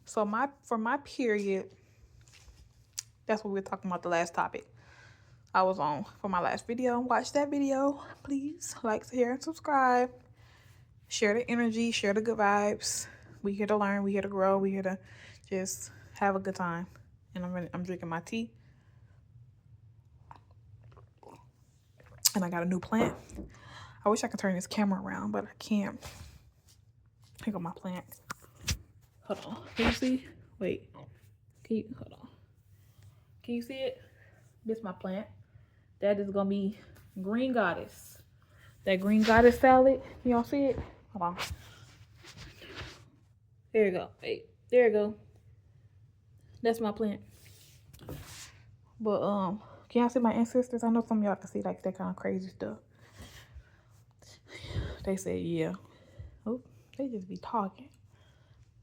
So for my period, that's what we were talking about the last topic I was on for my last video. Watch that video, please. Like, share, and subscribe. Share the energy, share the good vibes. We here to learn, we here to grow, we here to just have a good time. And I'm drinking my tea. And I got a new plant. I wish I could turn this camera around, but I can't. Here go my plant. Hold on. Can you see? Wait. Hold on. Can you see it? This is my plant. That is gonna be green goddess. That green goddess salad. Y'all see it? Hold on. There you go. Wait. There you go. That's my plant. But can y'all see my ancestors? I know some of y'all can see like that kind of crazy stuff. They say yeah. Oh, they just be talking.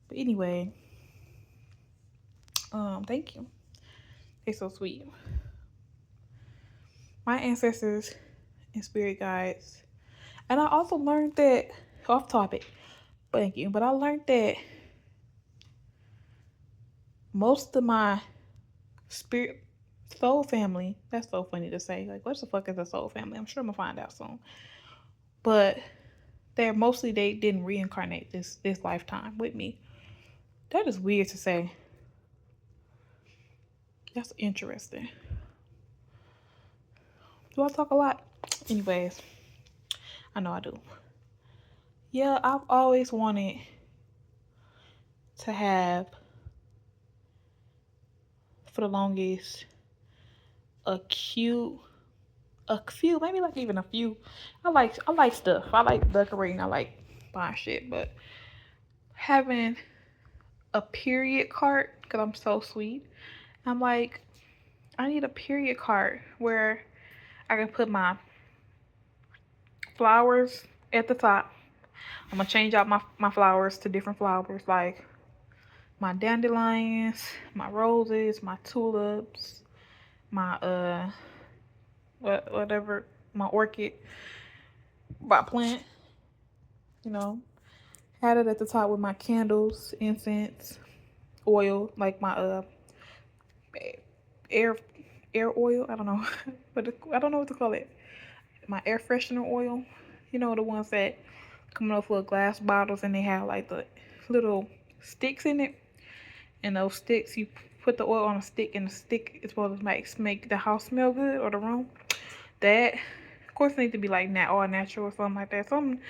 But anyway, thank you. They're so sweet. My ancestors and spirit guides. And I also learned that, off topic, thank you, but I learned that most of my spirit soul family, that's so funny to say, like what the fuck is a soul family? I'm sure I'm gonna find out soon. But they didn't reincarnate this lifetime with me. That is weird to say. That's interesting. Do I talk a lot? Anyways, I know I do. Yeah, I've always wanted to have, for the longest, a few, maybe like even a few. I like stuff. I like decorating. I like buying shit, but having a period cart, because I'm so sweet, I'm like, I need a period cart where I can put my flowers at the top. I'm gonna change out my flowers to different flowers, like my dandelions, my roses, my tulips, my whatever, my orchid, my plant, you know. Had it at the top with my candles, incense, oil, like my air oil. I don't know, but I don't know what to call it. My air freshener oil. You know, the ones that come off of glass bottles and they have like the little sticks in it. And those sticks, you put the oil on a stick, and the stick is supposed to make the house smell good or the room. That, of course, it needs to be like all natural or something like that. Something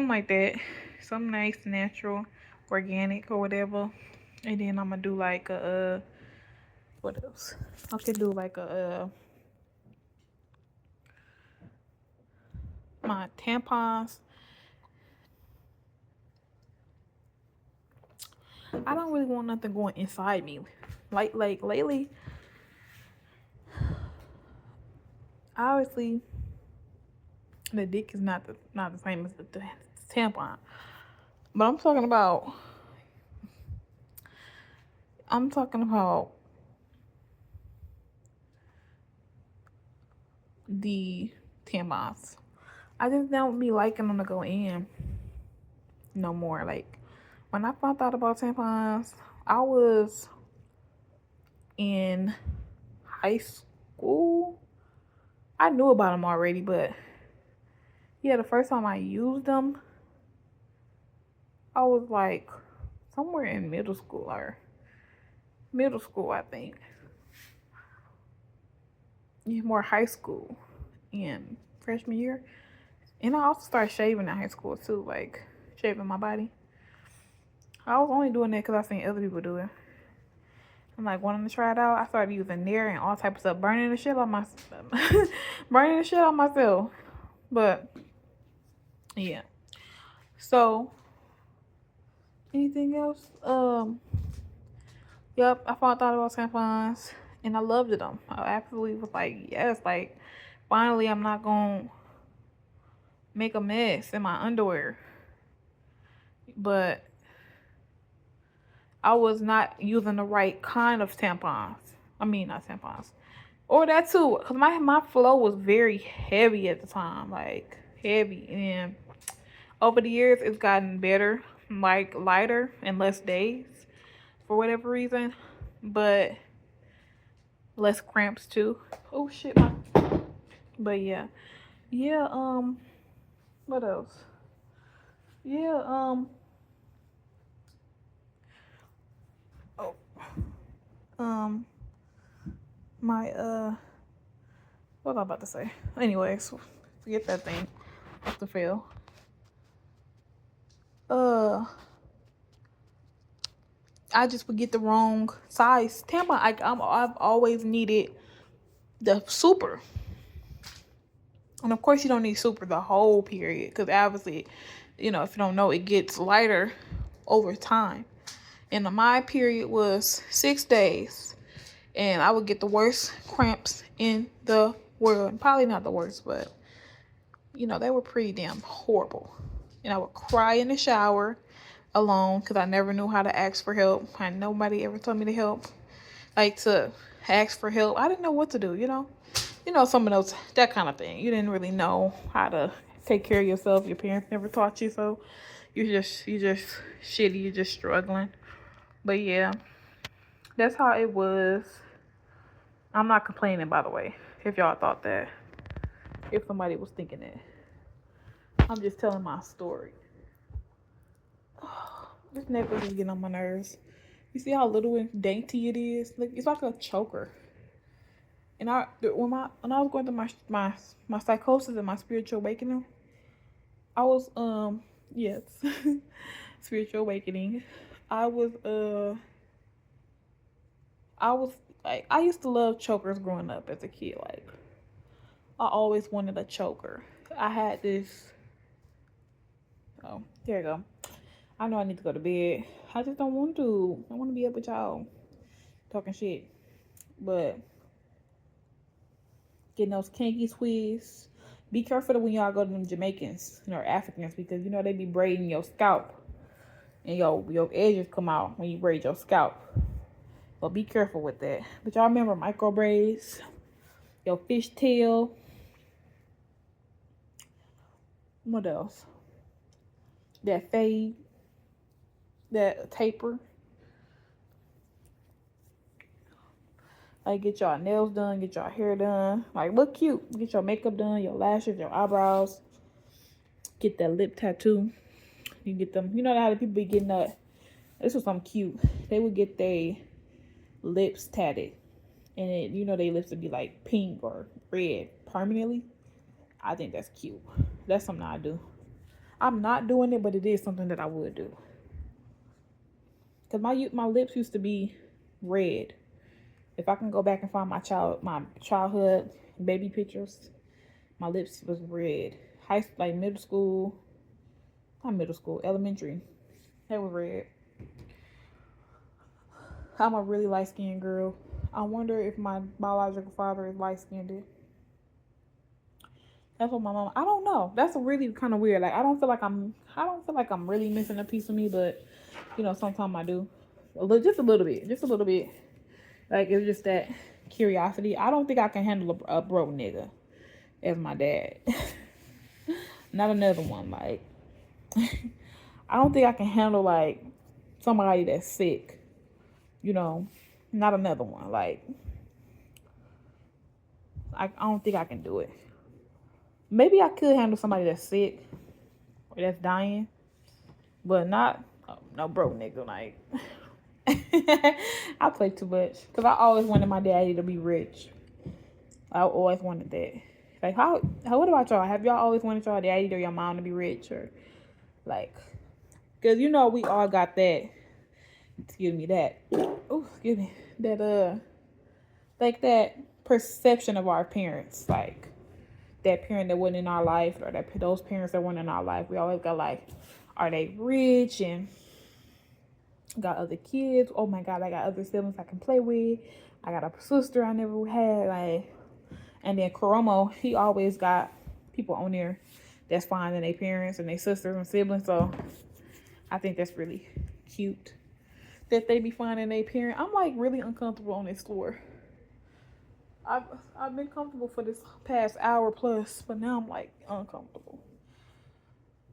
like that. Something nice, natural, organic or whatever. And then I'm gonna do like what else? I could do like my tampons. I don't really want nothing going inside me. Like lately, obviously, the dick is not the same as the tampon. But I'm talking about the tampons. I just don't be liking them to go in no more. Like when I found out about tampons, I was in high school. I knew about them already, but yeah, the first time I used them, I was like somewhere in middle school, I think. Yeah, more high school in freshman year. And I also started shaving in high school too, like shaving my body. I was only doing that because I seen other people do it. I'm like wanting to try it out. I started using Nair and all types of stuff, burning the shit on myself. But yeah. So anything else? Yep, I thought about tampons and I loved them. I absolutely was like, yes, like finally I'm not gonna make a mess in my underwear. But I was not using the right kind of tampons. I mean, not tampons. Or that too, because my flow was very heavy at the time, like heavy. And over the years, it's gotten better, like lighter and less days. for whatever reason, but less cramps too. Oh shit, my. But yeah, yeah. What else? Yeah. Oh. Um. My What was I about to say? Anyways, forget that thing. What's the fail? I just would get the wrong size tampon. I've always needed the super, and of course you don't need super the whole period because obviously, you know, if you don't know, it gets lighter over time. And my period was 6 days, and I would get the worst cramps in the world. Probably not the worst, but you know, they were pretty damn horrible. And I would cry in the shower alone because I never knew how to ask for help. And nobody ever told me to help. Like to ask for help. I didn't know what to do, you know? You know, some of those, that kind of thing. You didn't really know how to take care of yourself. Your parents never taught you, so you just shitty, you're just struggling. But yeah, that's how it was. I'm not complaining, by the way, if y'all thought that. If somebody was thinking that. I'm just telling my story. This necklace is getting on my nerves. You see how little and dainty it is? Like it's like a choker. And when I was going through my psychosis and my spiritual awakening, I was yes, spiritual awakening. I was I was like I used to love chokers growing up as a kid. Like I always wanted a choker. I had this. Oh, there you go. I know I need to go to bed. I just don't want to. I want to be up with y'all talking shit. But getting those kinky twists. Be careful when y'all go to them Jamaicans or Africans because you know they be braiding your scalp and your edges come out when you braid your scalp. But be careful with that. But y'all remember micro braids, your fishtail. What else? That fade, that taper. Like get y'all nails done, get y'all hair done. Like look cute. Get your makeup done, your lashes, your eyebrows. Get that lip tattoo. You get them. You know how the people be getting that. This was something cute. They would get their lips tatted, and you know their lips would be like pink or red permanently. I think that's cute. That's something I do. I'm not doing it, but it is something that I would do. Cause my lips used to be red. If I can go back and find my childhood baby pictures, my lips was red. Like middle school, not middle school, elementary, they were red. I'm a really light skinned girl. I wonder if my biological father is light skinned. That's what my mom. I don't know. That's really kind of weird. Like I don't feel like I'm really missing a piece of me, but you know sometimes I do. Just a little bit. Like it's just that curiosity. I don't think I can handle a broke nigga as my dad. Not another one. Like I don't think I can handle like somebody that's sick. You know, not another one. Like I don't think I can do it. Maybe I could handle somebody that's sick or that's dying, but not no broke nigga. Like I play too much because I always wanted my daddy to be rich. I always wanted that. Like how what about y'all? Have y'all always wanted y'all daddy or your mom to be rich or like? Because you know we all got that. Excuse me, that. Oh, excuse me. That like that perception of our parents, like that parent that wasn't in our life or those parents that weren't in our life. We always got like, are they rich and got other kids? Oh my God, I got other siblings I can play with. I got a sister I never had. Like, and then Karomo, he always got people on there that's finding their parents and their sisters and siblings. So I think that's really cute that they be finding their parent. I'm like really uncomfortable on this floor. I've been comfortable for this past hour plus, but now I'm like uncomfortable.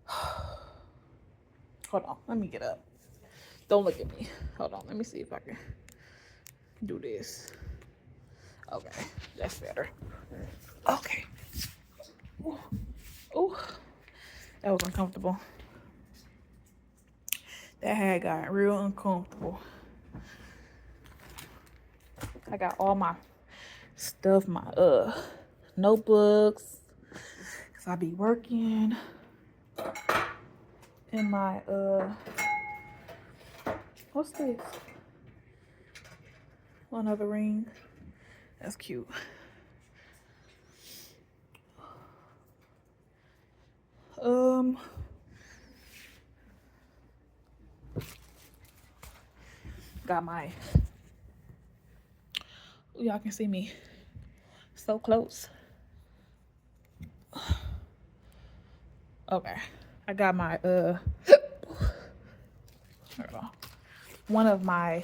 Hold on, let me get up. Don't look at me. Hold on. Let me see if I can do this. Okay. That's better. Okay. Ooh. That was uncomfortable. That had got real uncomfortable. I got all my stuff, my notebooks, cause I be working, and my what's this? Another ring. That's cute. Got my, y'all can see me so close. Okay, I got my one of my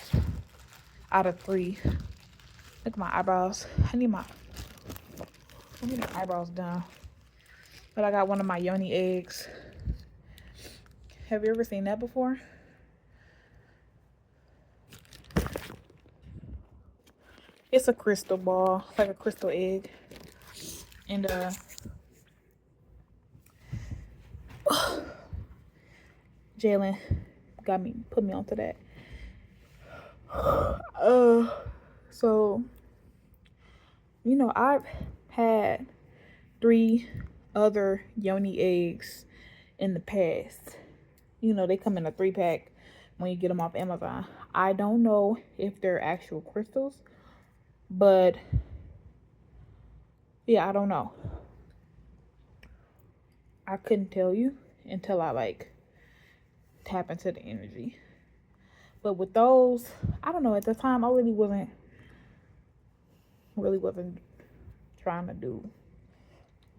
out of 3. Look at my eyebrows. I need my eyebrows done. But I got one of my yoni eggs. Have you ever seen that before? It's a crystal ball, like a crystal egg. And Jaelyn put me onto that. So, you know, I've had 3 other yoni eggs in the past. You know, they come in a 3-pack when you get them off Amazon. I don't know if they're actual crystals, but yeah, I don't know. I couldn't tell you until I like tap into the energy. But with those, I don't know, at the time I really wasn't trying to do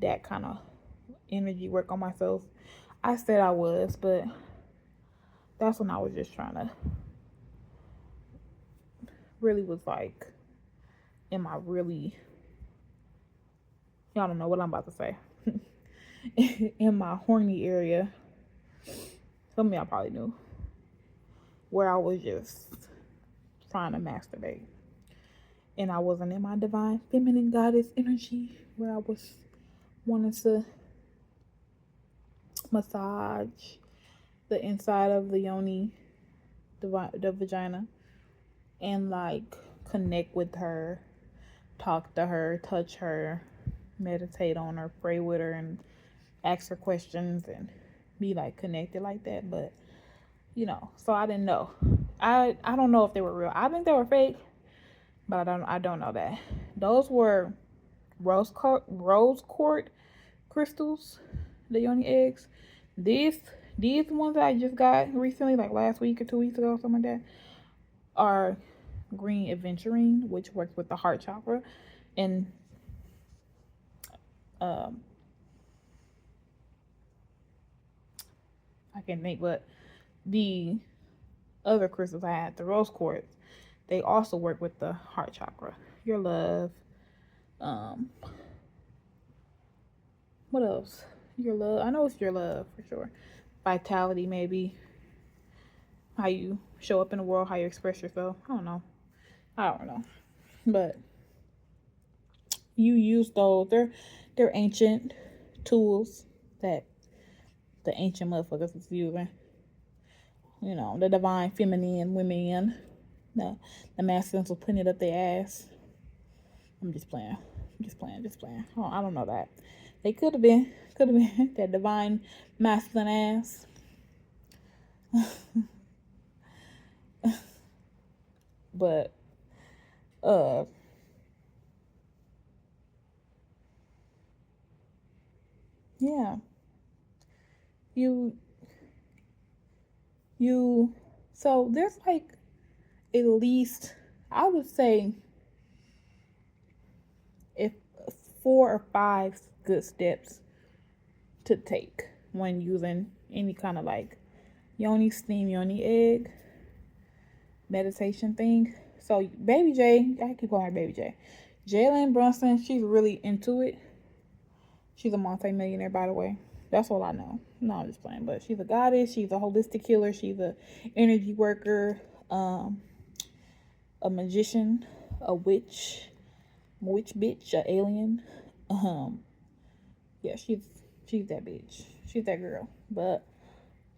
that kind of energy work on myself. I said I was, but that's when I was just trying to really was like, am I really, y'all don't know what I'm about to say. In my horny area, some of y'all probably knew, where I was just trying to masturbate. And I wasn't in my divine feminine goddess energy, where I was wanting to massage the inside of the yoni, the vagina, and like connect with her, talk to her, touch her, meditate on her, pray with her, and ask her questions and be like connected like that. But you know, so I didn't know. I don't know if they were real. I think they were fake, but I don't know that. Those were rose quartz crystals, the yoni eggs. These ones that I just got recently, like last week or 2 weeks ago, something like that, are green aventurine, which works with the heart chakra. And I can't think, but the other crystals I had, the rose quartz, they also work with the heart chakra, your love. What else? Your love. I know it's your love for sure. Vitality, maybe. How you show up in the world, how you express yourself. I don't know. But you use those. They're ancient tools that the ancient motherfuckers was using. You know, the divine feminine women. The masculines was putting it up their ass. I'm just playing. Oh, I don't know that. They could have been that divine masculine ass. But yeah. You so there's like at least, I would say, if 4 or 5 good steps to take when using any kind of like yoni steam, yoni egg meditation thing. So Baby J, I keep calling her Baby J, Jaelyn Brunson, she's really into it. She's a multi-millionaire, by the way. That's all I know. No, I'm just playing. But she's a goddess. She's a holistic healer. She's a energy worker, a magician, a witch bitch, a alien. Um, yeah, she's that bitch. She's that girl. But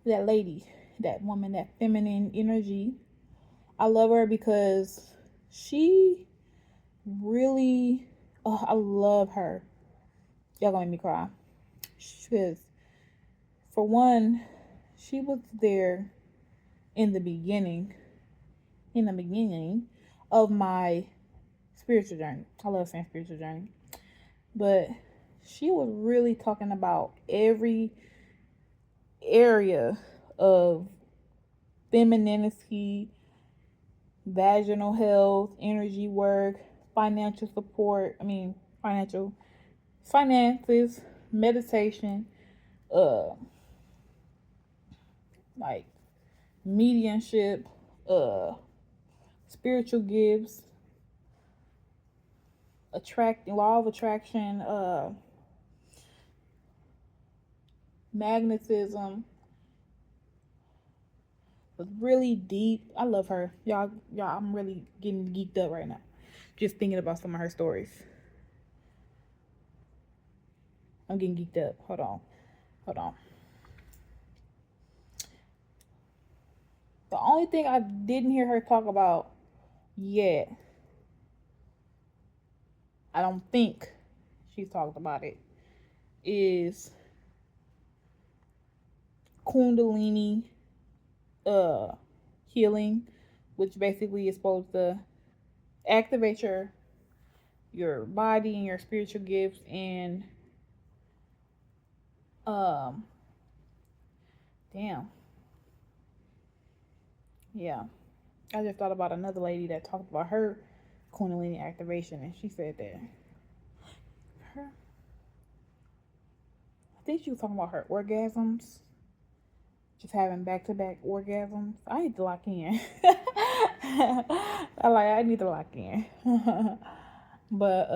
that lady, that woman, that feminine energy, I love her because she really, oh, I love her. Y'all gonna make me cry. Because for one, she was there in the beginning, of my spiritual journey. I love saying spiritual journey. But she was really talking about every area of femininity, vaginal health, energy work, financial support. Financial finances, meditation, uh, like mediumship, spiritual gifts, law of attraction, magnetism. Was really deep. I love her. Y'all, I'm really getting geeked up right now. Just thinking about some of her stories. I'm getting geeked up. Hold on. The only thing I didn't hear her talk about yet, I don't think she's talked about it, is Kundalini healing, which basically is supposed to activate your body and your spiritual gifts, and damn, yeah, I just thought about another lady that talked about her Kundalini activation, and she said that I think she was talking about her orgasms, just having back-to-back orgasms. I need to lock in. I need to lock in. but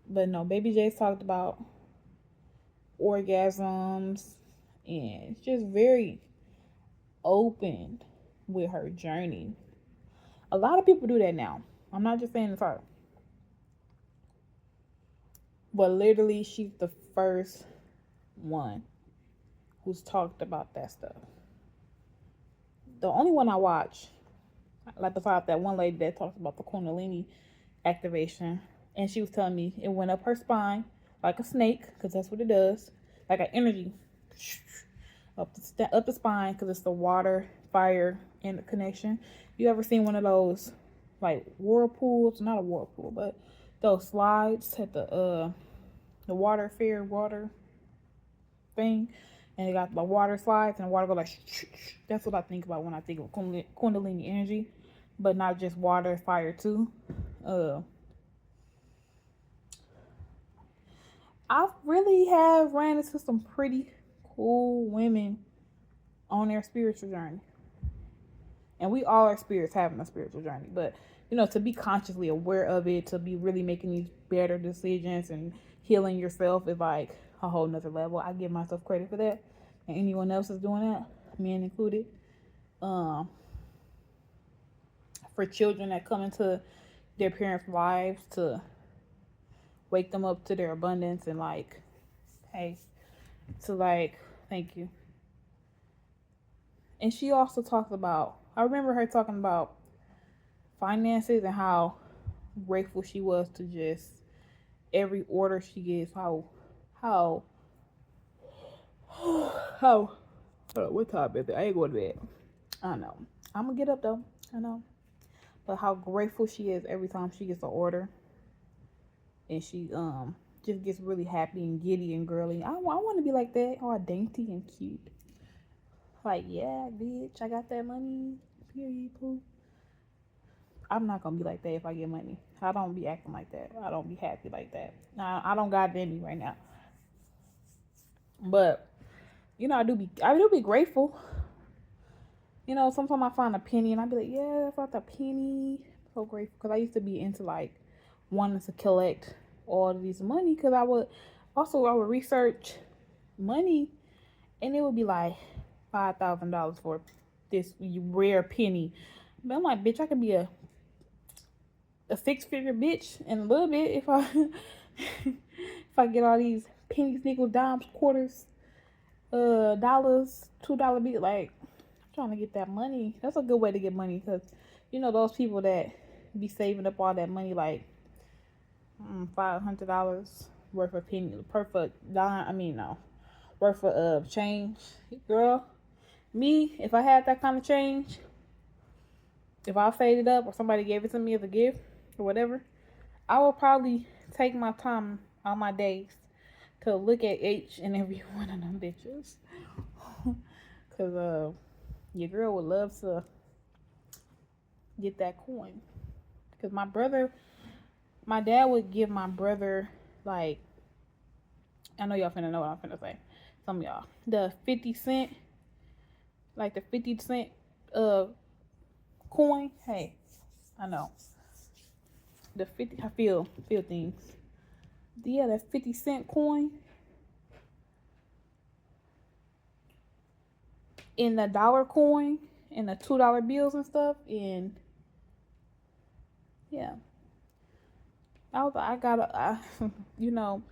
no, Baby J's talked about orgasms, and just very open with her journey. A lot of people do that now. I'm not just saying it's her. But literally, she's the first one who's talked about that stuff. The only one I watch, like that one lady that talks about the Kundalini activation, and she was telling me it went up her spine like a snake, because that's what it does, like an energy up the spine, because it's the water, fire, and the connection. You ever seen one of those like whirlpools? Not a whirlpool, but those slides at the water thing, and they got the water slides, and the water go like that's what I think about when I think of Kundalini energy, but not just water, fire too. I really have ran into some pretty cool women on their spiritual journey. And we all are spirits having a spiritual journey. But, to be consciously aware of it, to be really making these better decisions and healing yourself is like a whole nother level. I give myself credit for that. And anyone else is doing that, men included. For children that come into their parents' lives, to wake them up to their abundance and thank you. And she also talks about, I remember her talking about finances and how grateful she was to just every order she gets, what time is it? I ain't going to bed. I know. I'm going to get up though. I know. But how grateful she is every time she gets an order. And she just gets really happy and giddy and girly. I want to be like that, all dainty and cute. Like, yeah, bitch, I got that money. Period, poo. I'm not gonna be like that if I get money. I don't be acting like that. I don't be happy like that. I don't got it in me right now. But I do be grateful. Sometimes I find a penny and I be like, yeah, I found a penny. I'm so grateful, because I used to be into wanting to collect all of these money, because I would research money, and it would be like $5,000 for this rare penny. But I'm like, bitch, I could be a six-figure bitch in a little bit if I if I get all these pennies, nickels, dimes, quarters, dollars, $2 bill. Like, I'm trying to get that money. That's a good way to get money because those people that be saving up all that money, like $500 worth of penny, worth of dime. I mean, no, worth of change, girl. Me, if I had that kind of change, if I saved it up or somebody gave it to me as a gift or whatever, I would probably take my time on my days to look at each and every one of them bitches. Cause your girl would love to get that coin. Cause my dad would give my brother, like, I know y'all finna know what I'm finna say. Some of y'all, the 50 cent, like the 50 cent coin. Hey, I know the 50. I feel things. Yeah, that 50 cent coin. In the dollar coin, in the $2 bills and stuff, and yeah, I gotta, you know,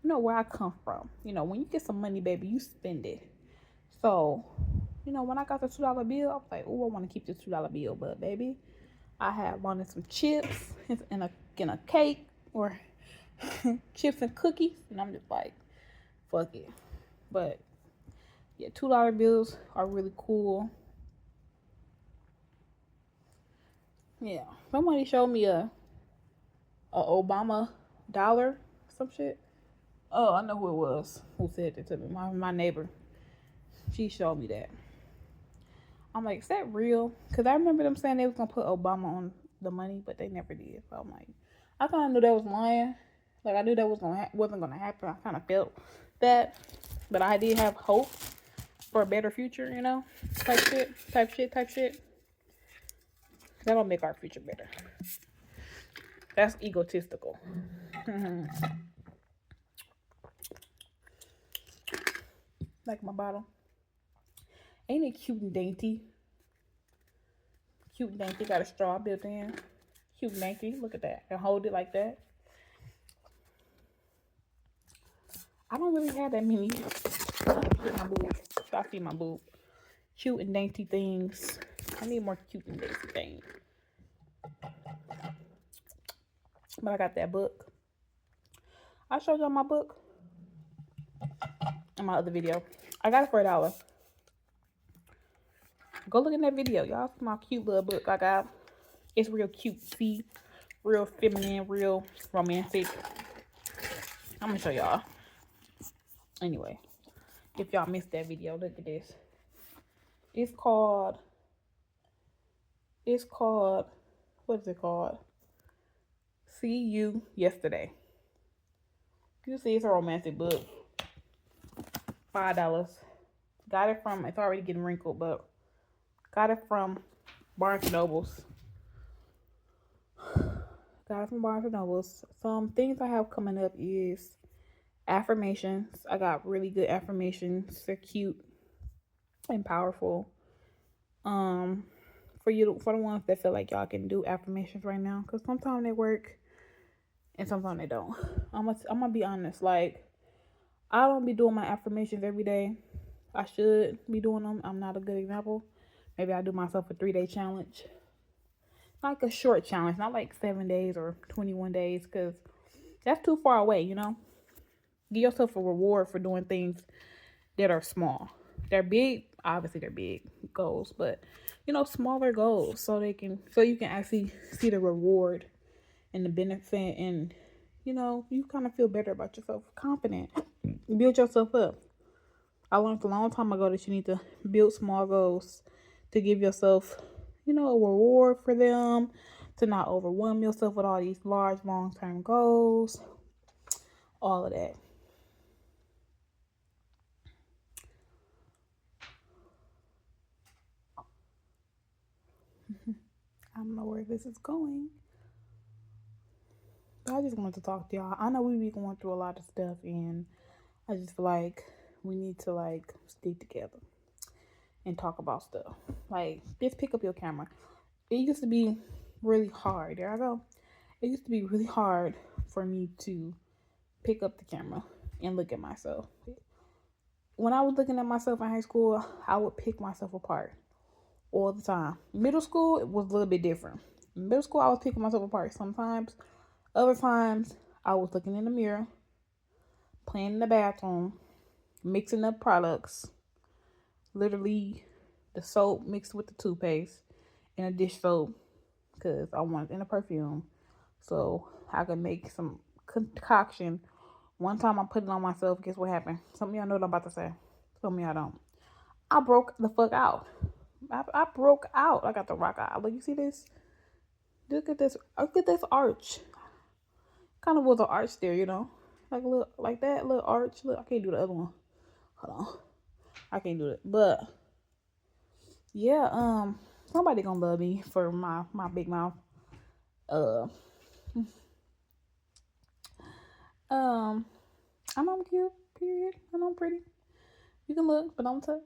where I come from. When you get some money, baby, you spend it. So, when I got the $2 bill, I was like, oh, I want to keep this $2 bill, but baby, I had wanted some chips and a cake or chips and cookies, and I'm just like, fuck it. But yeah, $2 bills are really cool. Yeah, somebody showed me a Obama dollar, some shit. Oh, I know who it was who said it to me. My neighbor. She showed me that. I'm like, is that real? Because I remember them saying they was gonna put Obama on the money, but they never did. So I'm like, I kind of knew that was lying. Like I knew that wasn't gonna happen. I kind of felt that, but I did have hope for a better future. Type shit. That'll make our future better. That's egotistical. Like my bottle. Ain't it cute and dainty? Cute and dainty. Got a straw built in. Cute and dainty. Look at that. And hold it like that. I don't really have that many. I see my boob. Cute and dainty things. I need more cute and dainty things. But I got that book. I showed y'all my book in my other video. I got it for $1. Go look in that video. Y'all see my cute little book I got. It's real cutesy, real feminine, real romantic. I'm gonna show y'all. Anyway, if y'all missed that video, look at this. It's called, what is it called? See You Yesterday. You see, it's a romantic book. $5. Got it from, it's already getting wrinkled, but got it from Barnes & Nobles. Got it from Barnes & Nobles. Some things I have coming up is affirmations. I got really good affirmations. They're cute and powerful. For the ones that feel like y'all can do affirmations right now, because sometimes they work and sometimes they don't. I'm gonna be honest. Like, I don't be doing my affirmations every day. I should be doing them. I'm not a good example. Maybe I do myself a 3-day challenge, like a short challenge, not like 7 days or 21 days, because that's too far away. Give yourself a reward for doing things that are small. They're big, obviously they're big goals, but smaller goals so you can actually see the reward and the benefit, and you kind of feel better about yourself, confident, build yourself up. I learned a long time ago that you need to build small goals to give yourself a reward for them, to not overwhelm yourself with all these large long-term goals, all of that. I don't know where this is going, but I just wanted to talk to y'all. I know we be going through a lot of stuff, and I just feel like we need to like stick together and talk about stuff. Like, just pick up your camera. It used to be really hard. There I go. It used to be really hard for me to pick up the camera and look at myself. When I was looking at myself in high school, I would pick myself apart all the time. Middle school, it was a little bit different. Middle school, I was picking myself apart sometimes. Other times, I was looking in the mirror, playing in the bathroom, mixing up products, literally the soap mixed with the toothpaste and a dish soap because I wanted in a perfume so I could make some concoction. One time I put it on myself. Guess what happened? Some of y'all know what I'm about to say. Some of y'all don't. I broke the fuck out. I broke out. I got the rock out. Look, you see this? Look at this. Look at this arch. Kind of was an arch there, you know, like a little, like that little arch. Look, I can't do the other one. Hold on, I can't do it. But yeah, somebody gonna love me for my big mouth. Uh, um, I know I'm cute. Period. I know I'm pretty. You can look, but don't touch.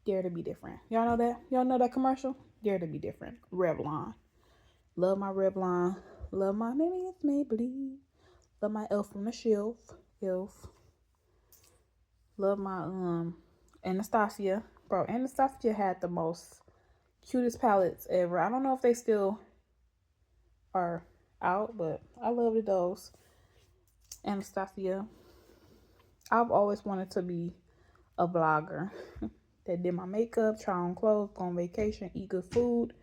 Dare to be different. Y'all know that? Y'all know that commercial? Dare to be different. Revlon. Love my Revlon. Love my maybe it's Maybelline. Love my Elf from the shelf. Elf. Love my Anastasia. Bro, Anastasia had the most cutest palettes ever. I don't know if they still are out, but I loved those. Anastasia. I've always wanted to be a vlogger that did my makeup, try on clothes, go on vacation, eat good food,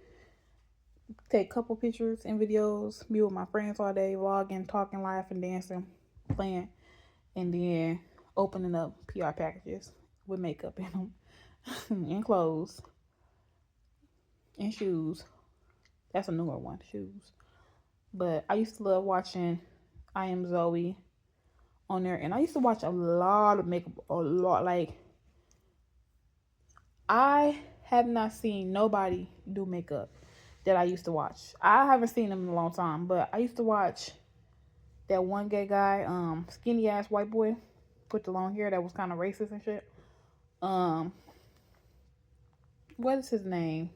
take a couple pictures and videos, be with my friends all day, vlogging, talking, laughing, dancing, playing, and then opening up PR packages with makeup in them and clothes and shoes. That's a newer one, shoes. But I used to love watching I Am Zoe on there, and I used to watch a lot of makeup, a lot. Like, I have not seen nobody do makeup that I used to watch. I haven't seen them in a long time, but I used to watch that one gay guy, skinny ass white boy with the long hair that was kind of racist and shit. Um, what is his name?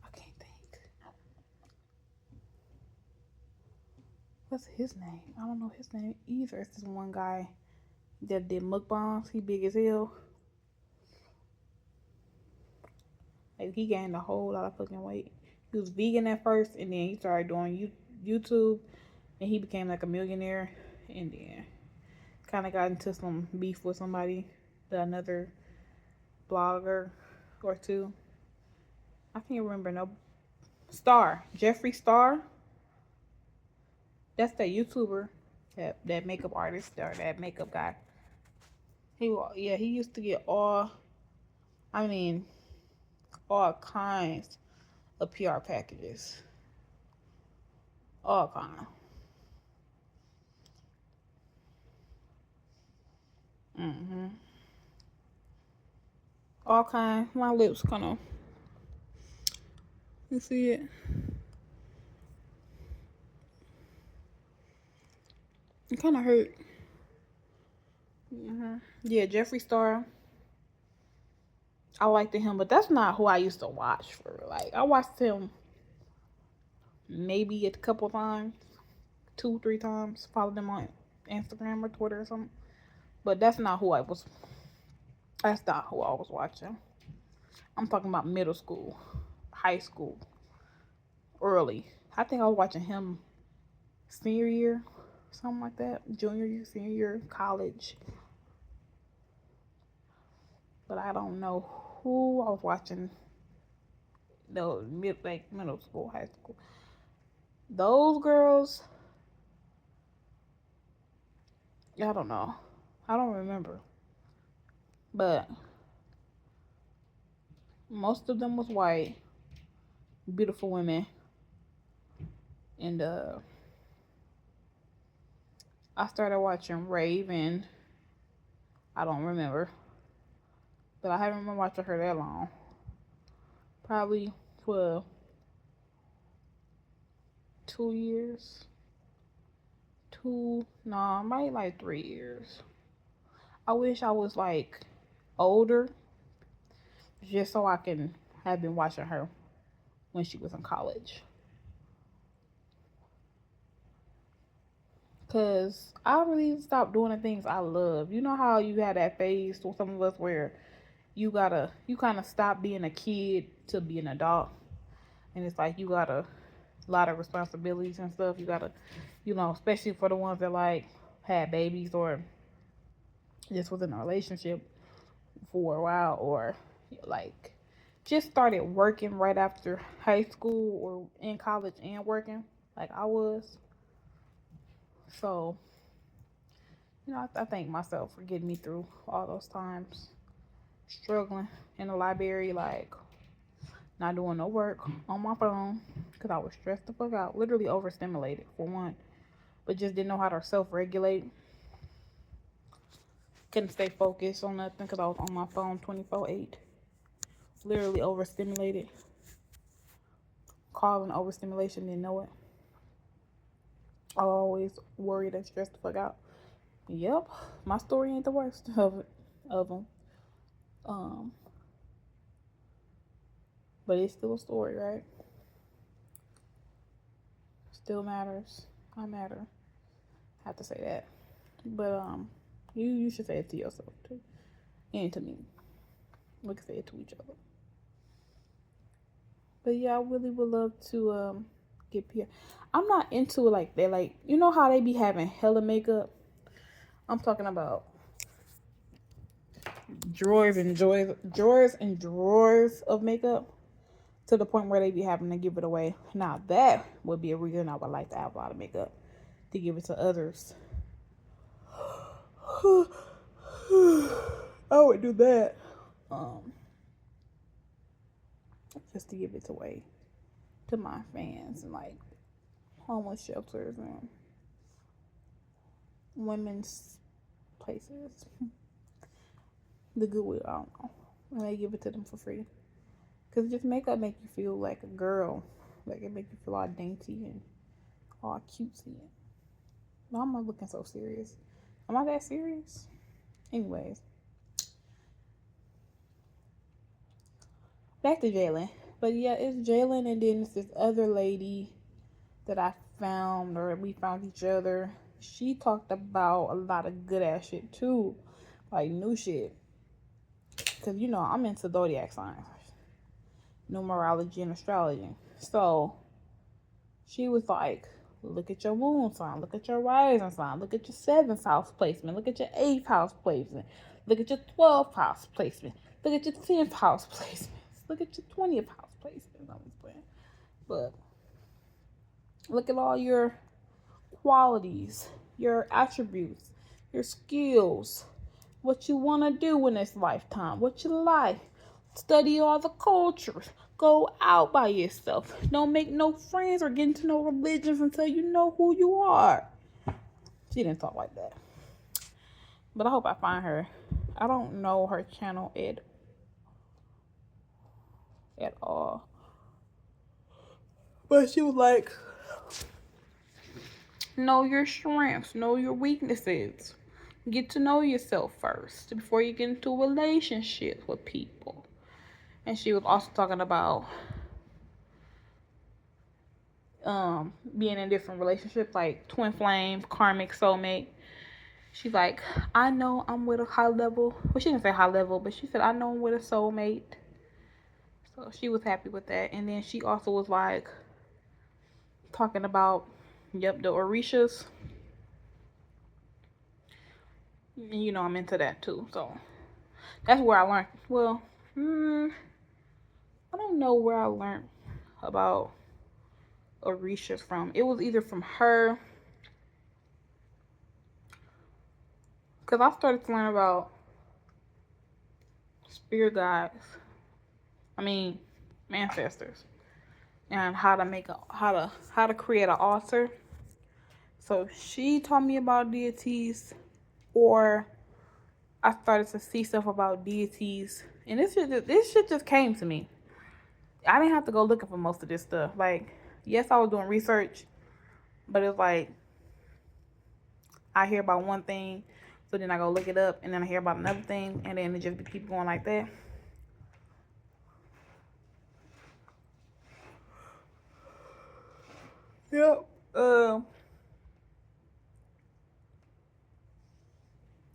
I can't think. What's his name? I don't know his name either. It's this one guy that did mukbangs. He big as hell. Like, he gained a whole lot of fucking weight. He was vegan at first, and then he started doing YouTube, and he became like a millionaire, and then kind of got into some beef with somebody, another blogger or two. I can't remember no Star, Jeffree Star. That's that YouTuber, that makeup artist or that makeup guy. He used to get I mean, all kinds of PR packages, all kind. Mhm. All kind. My lips kind of. You see it? It kind of hurt. Yeah, Jeffree Star. I liked him, but that's not who I used to watch for real. Like, I watched him maybe a couple times, 2, 3 times. Followed him on Instagram or Twitter or something. But that's not who I was. That's not who I was watching. I'm talking about middle school, high school, early. I think I was watching him senior year, something like that. Junior year, senior year, college. But I don't know who I was watching. No, like middle school, high school. Those girls, I don't know. I don't remember. But most of them was white, beautiful women. And I started watching Raven. I don't remember. But I haven't been watching her that long. Probably for 2 years. 2, no, maybe like 3 years. I wish I was like older, just so I can have been watching her when she was in college. Cause I really stopped doing the things I love. You know how you had that phase with some of us where you kind of stop being a kid to be an adult, and it's like you got a lot of responsibilities and stuff. You gotta, especially for the ones that like had babies or just was in a relationship for a while, or like just started working right after high school or in college and working like I was. So, I thank myself for getting me through all those times struggling in the library, like not doing no work on my phone because I was stressed the fuck out, literally overstimulated for one, but just didn't know how to self-regulate. Couldn't stay focused on nothing because I was on my phone 24/8, literally overstimulated, causing overstimulation, didn't know it. Always worried and stressed the fuck out. Yep, my story ain't the worst of them. Um, but it's still a story, right? Still matters. I matter. I have to say that. But you should say it to yourself too, and to me. We can say it to each other. But yeah, I really would love to get PR. I'm not into it like that. Like, you know how they be having hella makeup? I'm talking about drawers and drawers of makeup, to the point where they be having to give it away. Now that would be a reason I would like to have a lot of makeup to give it to others. I would do that. Just to give it away to my fans and like homeless shelters and women's places. The Goodwill, I don't know. And they give it to them for free. Because just makeup make you feel like a girl. Like it make you feel all dainty and all cutesy. Why am I looking so serious? Am I that serious? Anyways. Back to Jaelyn. But yeah, it's Jaelyn and then it's this other lady that I found, or we found each other. She talked about a lot of good ass shit too. Like new shit. Because I'm into zodiac signs, numerology, and astrology. So she was like, look at your moon sign, look at your rising sign, look at your 7th house placement, look at your 8th house placement, look at your 12th house placement, look at your 10th house placements, look at your 20th house placement. I'm just playing. But look at all your qualities, your attributes, your skills, what you want to do in this lifetime, what you like. Study all the cultures. Go out by yourself. Don't make no friends or get into no religions until you know who you are. She didn't talk like that. But I hope I find her. I don't know her channel at all. But she was like, know your strengths, know your weaknesses. Get to know yourself first before you get into a relationship with people. And she was also talking about being in different relationships, like twin flame, karmic, soulmate. She's like, I know I'm with a high level. Well, she didn't say high level, but she said, I know I'm with a soulmate. So she was happy with that. And then she also was like, talking about, the Orishas. And I'm into that too. So that's where I learned. Well, I don't know where I learned about Orishas from. It was either from her, because I started to learn about spirit guides. I mean, ancestors, and how to create an altar. So she taught me about deities, or I started to see stuff about deities, and this shit just came to me. I didn't have to go looking for most of this stuff. Like, yes, I was doing research, but it's like I hear about one thing, so then I go look it up, and then I hear about another thing, and then it just keep going like that. Yep.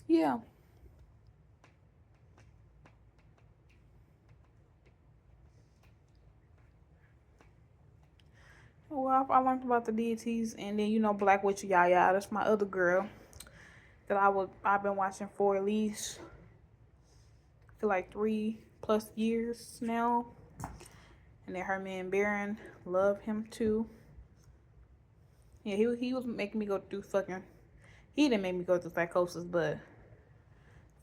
Yeah. Well, I learned about the deities, and then Black Witch Yaya. That's my other girl that I've been watching for at least I feel like 3+ years now. And then her man Baron, love him too. Yeah, he was making me go through fucking. He didn't make me go through psychosis, but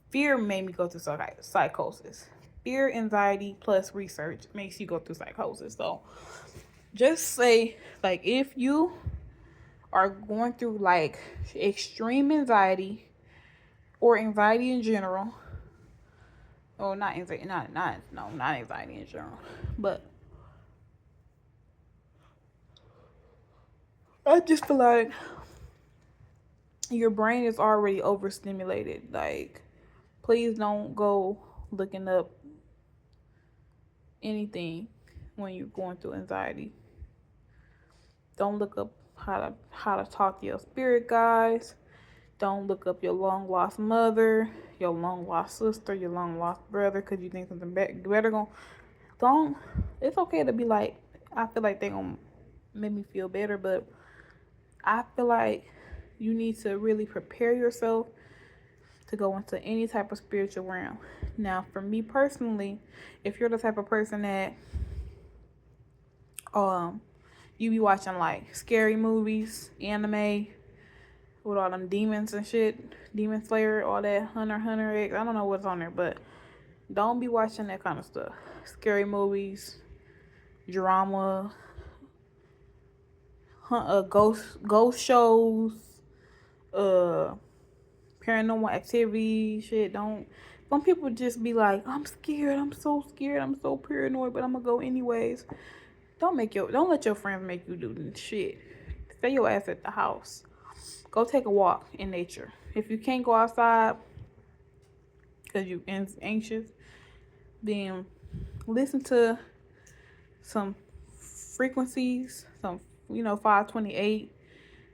fear made me go through psychosis. Fear, anxiety, plus research makes you go through psychosis. So just say, like, if you are going through like extreme anxiety or anxiety in general, or not anxiety, not anxiety in general, but I just feel like your brain is already overstimulated. Like, please don't go looking up anything when you're going through anxiety. Don't look up how to talk to your spirit guides. Don't look up your long lost mother, your long lost sister, your long lost brother, because you think something better going. Don't. It's okay to be like, I feel like they're gonna make me feel better, but I feel like you need to really prepare yourself to go into any type of spiritual realm. Now, for me personally, if you're the type of person that you be watching like scary movies, anime, with all them demons and shit, Demon Slayer, all that Hunter X, I don't know what's on there, but don't be watching that kind of stuff. Scary movies, drama, ghost shows, uh paranormal activity shit. Don't people just be like, I'm scared, I'm so scared, I'm so paranoid, but I'm gonna go anyways. Don't let your friends make you do shit. Stay your ass at the house. Go take a walk in nature. If you can't go outside because you anxious, then listen to some frequencies, some 528.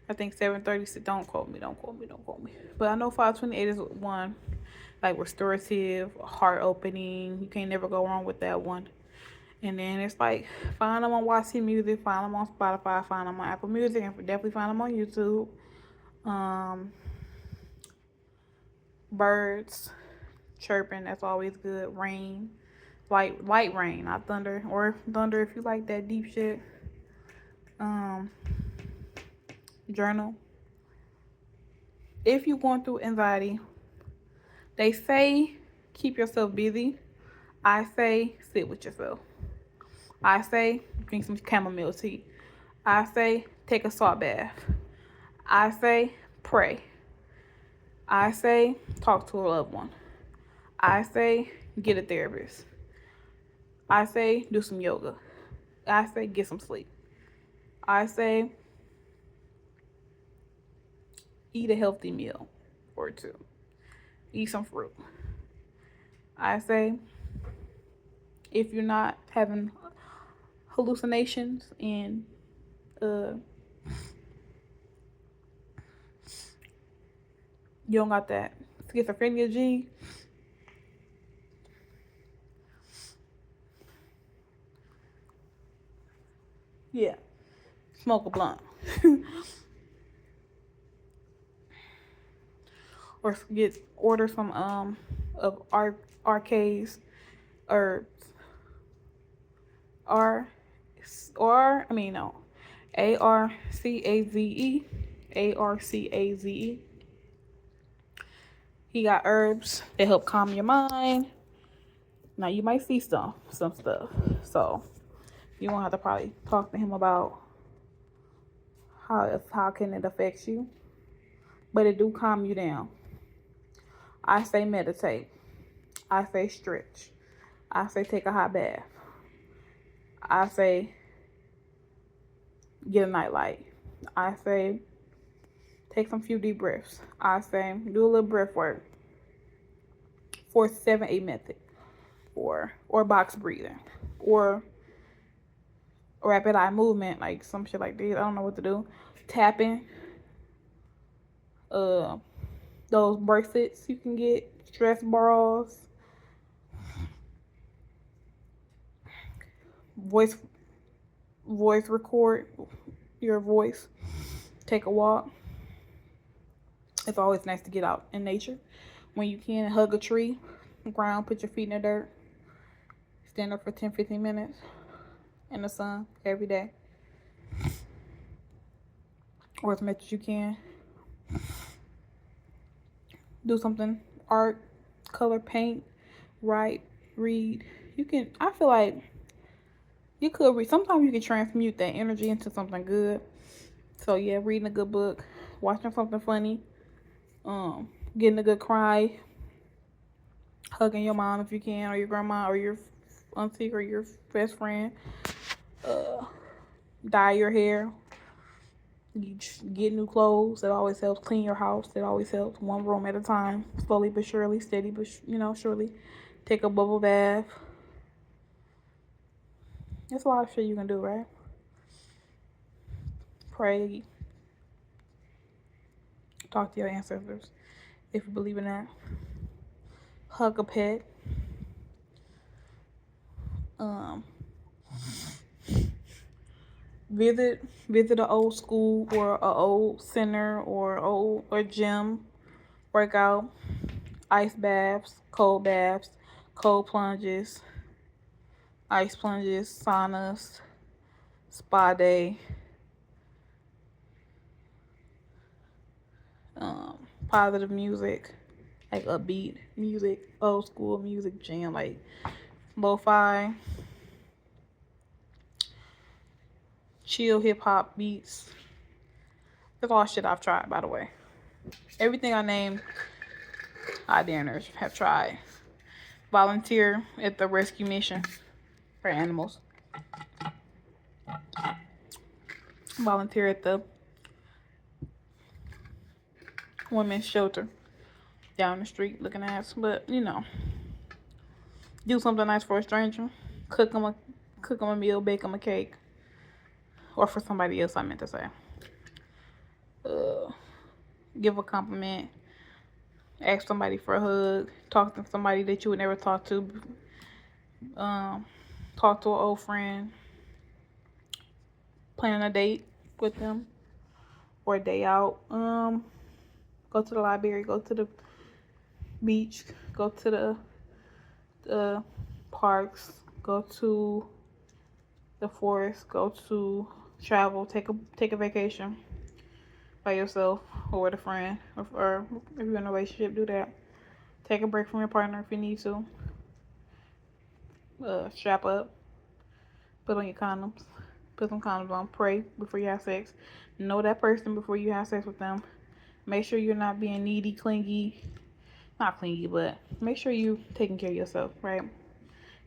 I think 736. Don't quote me. Don't quote me. Don't quote me. But I know 528 is one, like restorative, heart opening. You can't never go wrong with that one. And then it's like, find them on YC Music, find them on Spotify, find them on Apple Music, and definitely find them on YouTube. Birds chirping, that's always good. Rain, light rain, not thunder, or thunder if you like that deep shit. Journal. If you're going through anxiety, they say keep yourself busy. I say sit with yourself. I say drink some chamomile tea. I say take a salt bath. I say pray. I say talk to a loved one. I say get a therapist. I say do some yoga. I say get some sleep. I say eat a healthy meal or two. Eat some fruit. I say if you're not having hallucinations and you don't got that schizophrenia gene, yeah, smoke a blunt. Or order some of RK's herbs. ARCAZE. ARCAZE. He got herbs that help calm your mind. Now you might see some stuff, so you won't have to probably talk to him about how can it affect you, but it do calm you down. I say meditate. I say stretch. I say take a hot bath. I say get a nightlight. I say Take some few deep breaths. I say do a little breath work for 7-8 method, or box breathing, or rapid eye movement, like some shit like this. I don't know what to do. Tapping, those bracelets you can get, stress balls, voice record your voice, take a walk. It's always nice to get out in nature when you can. Hug a tree, ground, put your feet in the dirt, stand up for 10-15 minutes in the sun every day, or as much as you can. Do something, art, color, paint, write, read. You can, I feel like you could read. Sometimes you can transmute that energy into something good. So yeah, reading a good book, watching something funny, getting a good cry, hugging your mom if you can, or your grandma, or your auntie, or your best friend. Dye your hair. You get new clothes. That always helps. Clean your house. That always helps. One room at a time, slowly but surely, steady but surely. Take a bubble bath. There's a lot of shit you can do, right? Pray. Talk to your ancestors if you believe in that. Hug a pet. Visit an old school or an old center or gym. Workout. Ice baths, cold plunges, ice plunges, saunas, spa day. Positive music, like upbeat music, old school music jam, like lo-fi, chill hip hop beats. That's all shit I've tried, by the way. Everything I named, I damn near have tried. Volunteer at the rescue mission for animals. Volunteer at the women's shelter down the street looking ass. But do something nice for a stranger. Cook them a meal, bake them a cake. Or for somebody else, I meant to say. Give a compliment. Ask somebody for a hug. Talk to somebody that you would never talk to. Talk to an old friend. Plan a date with them. Or a day out. Go to the library. Go to the beach. Go to the parks. Go to the forest. Go to travel. Take a vacation by yourself or with a friend, or if you're in a relationship, do that. Take a break from your partner if you need to. Strap up. Put on your condoms. Put some condoms on. Pray before you have sex. Know that person before you have sex with them. Make sure you're not being needy, clingy. Not clingy, but make sure you're taking care of yourself, right?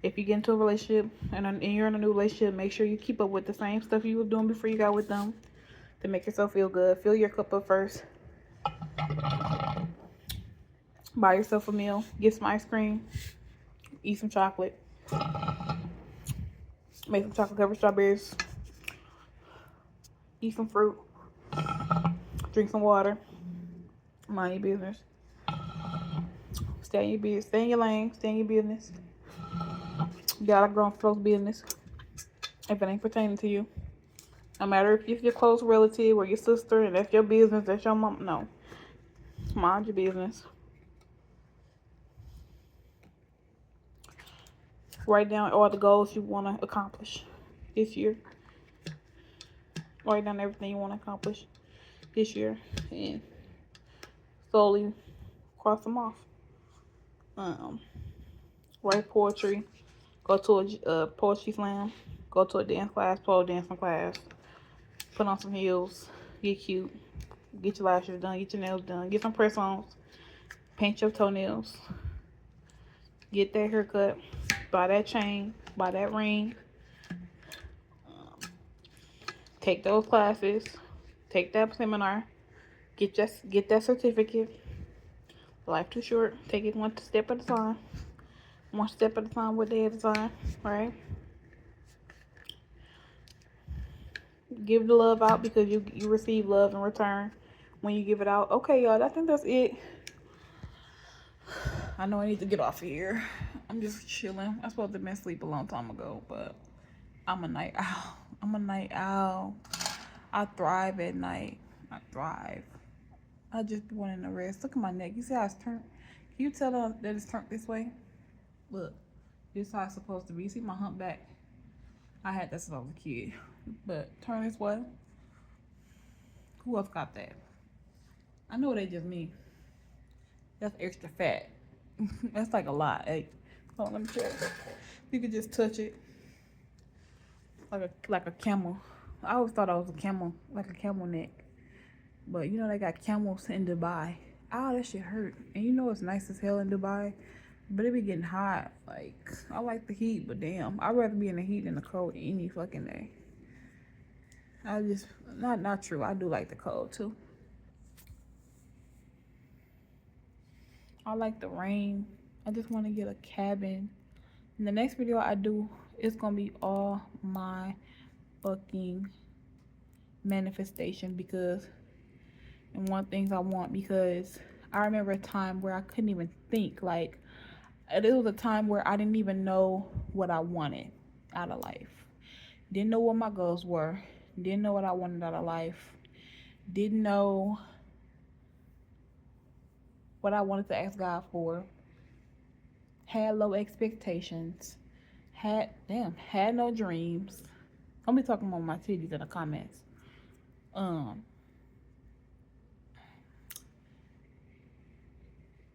If you get into a relationship and you're in a new relationship, make sure you keep up with the same stuff you were doing before you got with them to make yourself feel good. Fill your cup up first. Buy yourself a meal. Get some ice cream. Eat some chocolate. Make some chocolate covered strawberries. Eat some fruit. Drink some water. Mind your business. Stay in your business. Stay in your lane. Stay in your business. Get out of grown folks' business if it ain't pertaining to you. No matter if you're your close relative or your sister and that's your business, that's your mom. No. Mind your business. Write down all the goals you want to accomplish this year. Write down everything you want to accomplish this year and slowly cross them off. Write poetry. Go to a poetry slam. Go to a dance class, pole dancing class. Put on some heels. Get cute. Get your lashes done. Get your nails done. Get some press-ons. Paint your toenails. Get that haircut. Buy that chain. Buy that ring. Take those classes. Take that seminar. Get that certificate. Life too short. Take it one step at a time. One step at a time, one day at a time. Right? Give the love out because you receive love in return when you give it out. Okay, y'all. I think that's it. I know I need to get off of here. I'm just chilling. I supposed to have been asleep a long time ago, but I'm a night owl. I'm a night owl. I thrive at night. I thrive. I just be wanting to rest. Look at my neck. You see how it's turned? Can you tell that it's turned this way? Look, this is how it's supposed to be. You see my humpback? I had that since I was a kid. But turn this way. Who else got that? I know it ain't just me. That's extra fat. That's like a lot. Hey, hold on, let me check. You could just touch it like a camel. I always thought I was a camel, like a camel neck. But you know they got camels in Dubai. Oh, that shit hurt. And you know it's nice as hell in Dubai, but it be getting hot. Like I like the heat, but damn, I'd rather be in the heat than the cold any fucking day. I just not true. I do like the cold too. I like the rain. I just want to get a cabin. In the next video I do, it's gonna be all my fucking manifestation because and one things I want because I remember a time where I couldn't even think. Like it was a time where I didn't even know what I wanted out of life. Didn't know what my goals were. Didn't know what I wanted out of life. Didn't know what I wanted to ask God for. Had low expectations. Had no dreams. I'll be talking about my titties in the comments.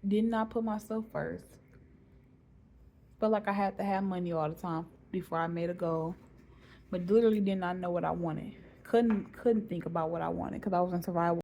Did not put myself first. Felt like I had to have money all the time before I made a goal. But literally did not know what I wanted. Couldn't think about what I wanted because I was in survival.